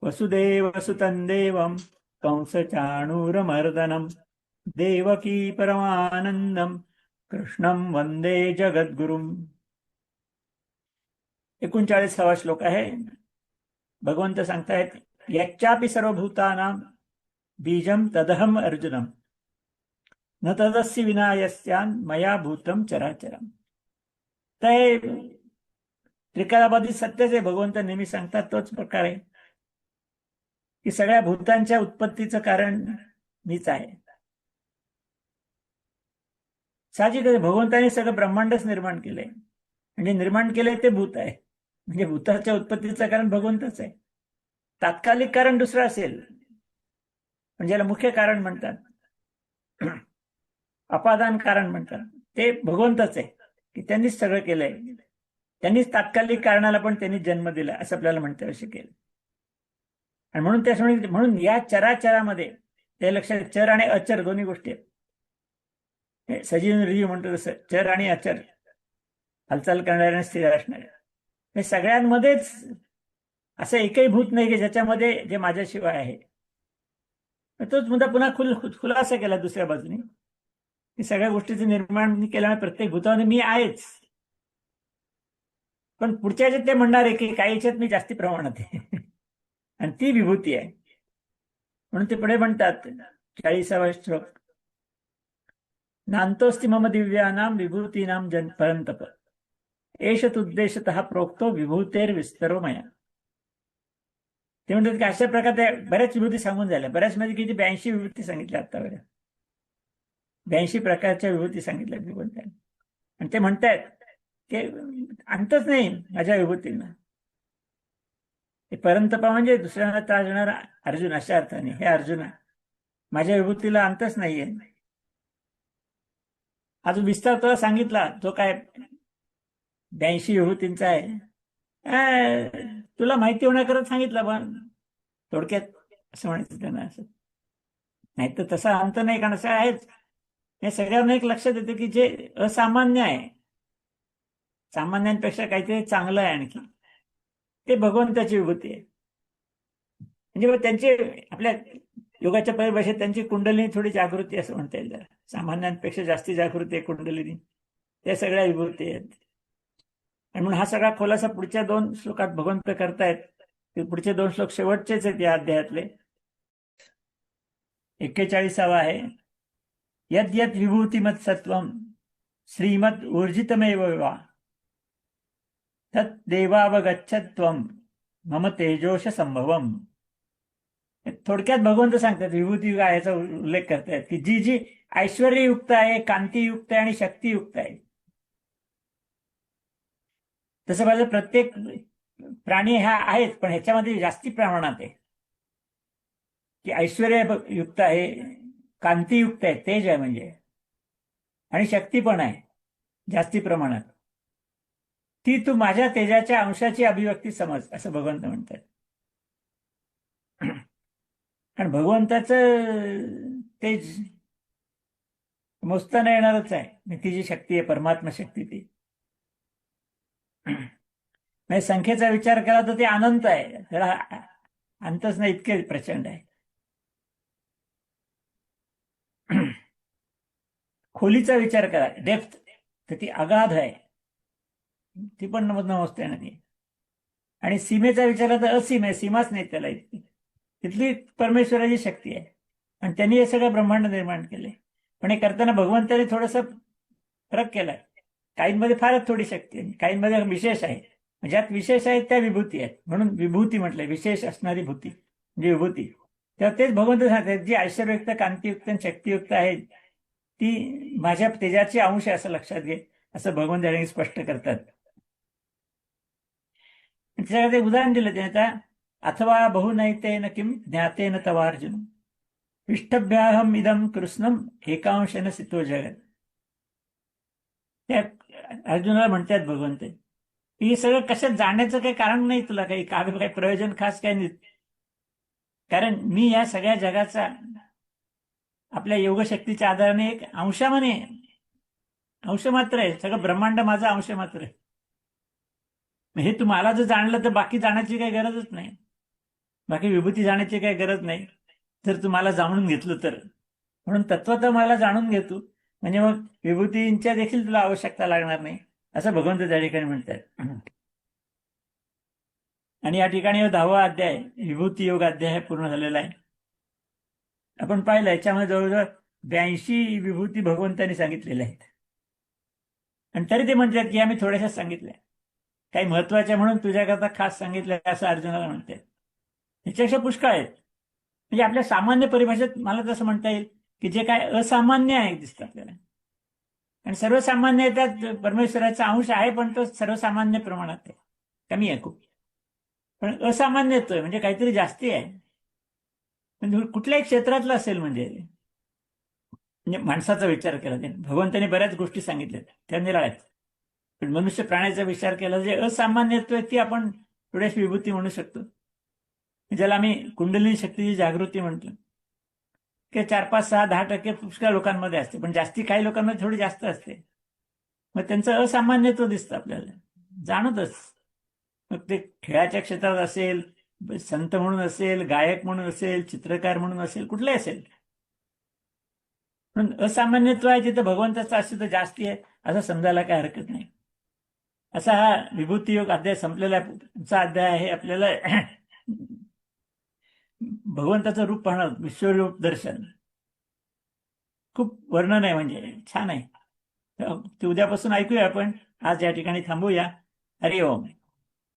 वसुदेवसुतं देवं कंसचाणूरमर्दनं देवकी परमानंदम कृष्णं वंदे जगद्गुरुम. 39वा श्लोक आहे. भगवंत सांगतायत, यच्चापि सर्वभूतानां बीजं तदहम अर्जुनम न तदस्य विना यस्यान् मया भूतं चराचरम. ते त्रिकालाबाधित सत्यच आहे. भगवंत नेहमी सांगतात तोच प्रकार आहे की सगळ्या भूतांच्या उत्पत्तीचं कारण मीच आहे. साहजिकच भगवंताने सगळं ब्रह्मांडच निर्माण केलंय. म्हणजे निर्माण केलंय ते भूत आहे. म्हणजे भूताच्या उत्पत्तीचं कारण भगवंतच आहे. तात्कालिक कारण दुसरं असेल, म्हणजे याला मुख्य कारण म्हणतात, अपादान कारण म्हणतात, ते भगवंतच आहे की त्यांनीच सगळं केलंय. त्यांनीच तात्कालिक कारणाला पण त्यांनी जन्म दिला असं आपल्याला म्हणता येऊ शकेल. आणि म्हणून त्याच्यामुळे म्हणून या चराचरामध्ये ते लक्षात, चर आणि अचर दोन्ही गोष्टी आहेत. सजीव निर्जीव म्हणतो तसं चर आणि अचर, हालचाल करणाऱ्या आणि स्थिर असणाऱ्या, हे सगळ्यांमध्येच असं एकही भूत नाही की ज्याच्यामध्ये जे माझ्याशिवाय आहे. तोच मुद्दा पुन्हा खुलासा केला दुसऱ्या बाजूने की सगळ्या गोष्टीचं निर्माण केल्यामुळे प्रत्येक भूतामध्ये मी आहेच. पण पुढच्या याच्यात ते म्हणणार आहे की काही याच्यात मी जास्ती प्रमाणात आहे आणि ती विभूती आहे. म्हणून ते पुढे म्हणतात 40वा श्लोक, नान्तोस्ति मम दिव्यानां विभूतीनां जन परंतप एष तुद्देशतः प्रोक्तो विभूतेर्विस्तरो मया. ते म्हणतात की अशा प्रकारे बऱ्याच विभूती सांगून झाल्या. बऱ्याच मध्ये किती 82 विभूती सांगितल्या आतापर्यंत. 82 प्रकारच्या विभूती सांगितल्या भगवंतांनी. आणि ते म्हणतायत की अंतच नाही माझ्या विभूतींना. हे परंतपा म्हणजे दुसऱ्यांना त्रास देणारा अर्जुन अशा अर्थाने, हे अर्जुना माझ्या विभूतीला अंतच नाहीये. अजून विस्तार तुला सांगितला जो काय 82 विभूतींचा आहे, तुला माहिती होण्याकरता सांगितलं. पण थोडक्यात असं म्हणायचं त्यांना. असं नाही तर तसा अंत नाही, कारण असं आहेच. हे सगळ्यांना एक लक्षात येतं की जे असामान्य आहे, सामान्यांपेक्षा काहीतरी चांगलं आहे आणखी, ते भगवंताची विभूती आहे. म्हणजे त्यांचे आपल्या योगाच्या परिभाषेत त्यांची कुंडलिनी थोडी जागृती असं म्हणता येईल. जरा सामान्यांपेक्षा जास्ती जागृती आहे कुंडलिनी, त्या सगळ्या विभूती आहेत. आणि म्हणून हा सगळा खुलासा पुढच्या 2 श्लोकात भगवंत करतायत. पुढचे 2 श्लोक शेवटचेच आहेत या अध्यायातले. 41वा आहे, यद यद विभूतिमत सत्वम श्रीमद ऊर्जितमेव वा तत् देवावगच्छत्वम मम तेजोश संभवम. थोडक्यात भगवंत सांगतात विभूती काय याचा उल्लेख करतायत की जी जी ऐश्वर्ययुक्त आहे, कांतीयुक्त आहे आणि शक्तियुक्त आहे. तसं माझं प्रत्येक प्राणी हा आहेच, पण ह्याच्यामध्ये जास्ती प्रमाणात आहे की ऐश्वर्ययुक्त आहे, कांतीयुक्त आहे, तेज आहे म्हणजे, आणि शक्ती पण आहे जास्ती प्रमाणात. ती तू माझ्या तेजाच्या अंशाची अभिव्यक्ती समज असं भगवंत म्हणतात. कारण भगवंताचं तेज मोजता नाही येणारच आहे. ती जी शक्ती आहे, परमात्मा शक्ती, ती म्हणजे संख्येचा विचार केला तर ते अनंत आहे. त्याला अंतच नाही, इतके प्रचंड आहे. खोलीचा विचार करा, डेप्थ, तर ती अगाध आहे, ती पण नमोजता येणार नाही. आणि सीमेचा विचार केला तर असीम आहे, सीमाच नाही त्याला इतकी. तिथली परमेश्वराची शक्ती आहे आणि त्यांनी हे सगळं ब्रह्मांड निर्माण केले. पण हे करताना भगवंताने थोडासा फरक केलाय. काहींमध्ये फारच थोडी शक्ती आहे, काहींमध्ये विशेष आहे. ज्यात विशेष आहेत त्या विभूती आहेत, म्हणून विभूती म्हटलंय, विशेष असणारी भूती म्हणजे विभूती. तेव्हा तेच भगवंत सांगतात जी ऐश्वर्ययुक्त, कांतीयुक्त आणि शक्तियुक्त आहे ती माझ्या तेजाची अंश आहे असं लक्षात घे, असं भगवंत स्पष्ट करतात. त्याच्याकडे उदाहरण दिलं त्याने, अथवा बहुनैतेन किम ज्ञातेन तवार्जुन इष्टभ्याहम इदम कृष्णम एकांशेन सितो जगत. त्या अर्जुनाला म्हणतात भगवंत, हे सगळं कशात जाण्याचं काही कारण नाही, तुला काही प्रयोजन खास काही नाही. कारण मी या सगळ्या जगाचा आपल्या योगशक्तीच्या आधाराने एक अंशामाने, अंश मात्र आहे. सगळं ब्रह्मांड माझा अंश मात्र आहे. हे तुम्हाला जर जाणलं तर बाकी जाण्याची काही गरजच नाही. बाकी विभूती जाण्याची काही गरज नाही, जर तुम्हाला जाणून घेतलं तर. म्हणून तत्वतः मला जाणून घेतो, म्हणजे मग विभूतींच्या देखील तुला आवश्यकता लागणार नाही, असं भगवंत त्या ठिकाणी म्हणतात. आणि या ठिकाणी 10वा अध्याय विभूती योग अध्याय पूर्ण झालेला आहे. आपण पाहिलं याच्यामध्ये जवळजवळ 82 विभूती भगवंतांनी सांगितलेल्या आहेत. आणि तरी ते म्हणतात की आम्ही थोड्याशा सांगितल्या, काही महत्वाच्या म्हणून तुझ्याकरता खास सांगितलं असं अर्जुनाला म्हणतात. ह्याच्यापेक्षा पुष्कळ आहेत. म्हणजे आपल्या सामान्य परिभाषेत मला तसं म्हणता येईल की जे काय असामान्य आहे दिसतं आपल्याला. आणि सर्वसामान्य त्यात परमेश्वराचा अंश आहे, पण तो सर्वसामान्य प्रमाणात आहे, कमी आहे खूप. पण असामान्य येतोय म्हणजे काहीतरी जास्ती आहे. म्हणजे कुठल्याही क्षेत्रातलं असेल, म्हणजे माणसाचा विचार केला त्याने, भगवंतांनी बऱ्याच गोष्टी सांगितल्यात त्या निराळ्यात. पण मनुष्य प्राण्याचा विचार केला जे असामान्य येतोय ती आपण थोड्याशी विभूती म्हणू शकतो, ज्याला आम्ही कुंडलिनी शक्तीची जागृती म्हणतो. की 4, 5, 6, 10% पुष्कळ लोकांमध्ये असते, पण जास्ती काही लोकांमध्ये थोडी जास्त असते. मग त्यांचं असामान्यत्व दिसतं आपल्याला, जाणतच. मग ते खेळाच्या क्षेत्रात असेल, संत म्हणून असेल, गायक म्हणून असेल, चित्रकार म्हणून असेल, कुठलंही असेल. पण असामान्यत्व आहे तिथं भगवंताचं अस्तित्व जास्ती आहे असं समजायला काही हरकत नाही. असा हा विभूती योग अध्याय संपलेला आहे. पुढचा अध्याय आहे आपल्याला भगवंताचं रूप पाहणं, विश्वरूप दर्शन. खूप वर्णन आहे, म्हणजे छान आहे. ते उद्यापासून ऐकूया आपण. आज या ठिकाणी थांबूया. हरि ओम.